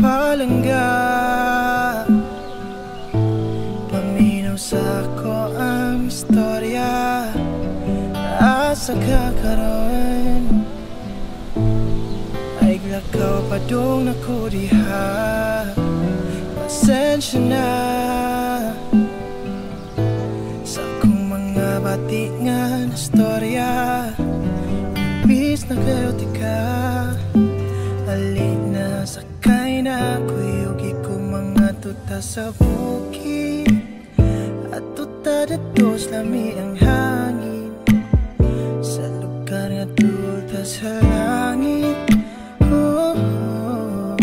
Palangga, paminaw sa ko ang istorya. Asa kakaroon ay glakaw pa dong ako diha. Pasensya na sa kong mga batingan istorya. Bis na kayo tika, alina sa na kuyugi ko mga tuta sa bukid at tuta datos lami ang hangin sa lugar nga tuta sa langit. Oh, oh.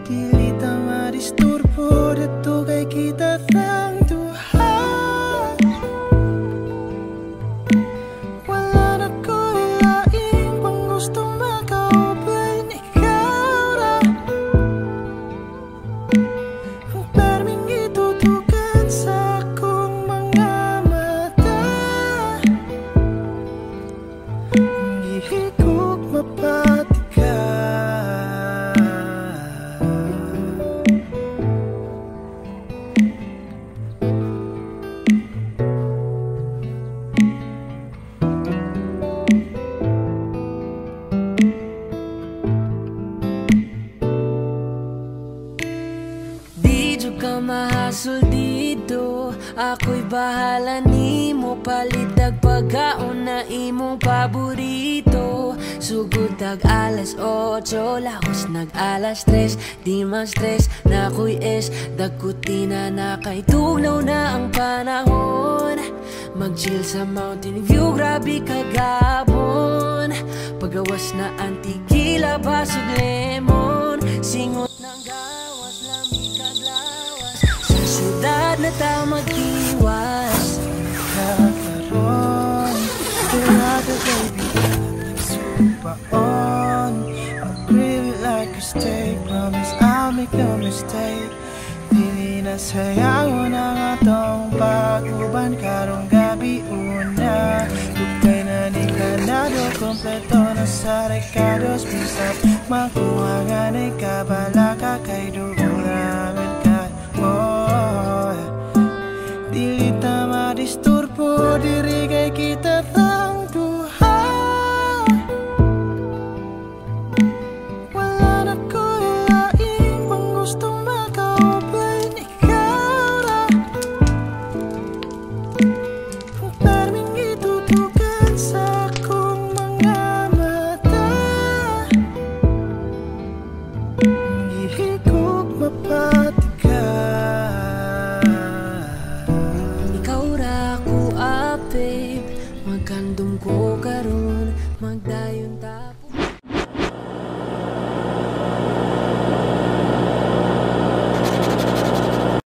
Dili ta madisturbo dato kay kita lang duha. Wala na ko ilaing pang gusto makaopen ikaw ra. Mahasol dito, ako'y bahala nimo. Palitag pagkaon na imong paborito. Sugod tag alas 8, lahos nag alas 3. Di ma-stress na ako'y dagkutina na kay tugnaw na ang panahon. Mag-chill sa mountain view, grabe kagabon. Pagawas na ang tequila, basog lemon. Singot ng gawas, lamig kaglawas. Sa syudad na ta mag-iwas. Kakaroon, tulaga baby, nagsupaon. I'll grill it like a steak, promise I'll make no mistake. Dili na sayang ang atong pag-uban karong gabi una. Bukay na ni Ganado, kompleto na sa recados. Bisap makuha nga na ikabala ka kay dugunamin ka. Oh, dili ta madisturbo, diri kay kita lang duha. Wala na ko ilaing pang gustong makaopen ikaw ra. Kung perming itutukan sa akong mga mata, ihigog mapati ka. Ikaw ra ko babe, magkandom ko karon, magdayo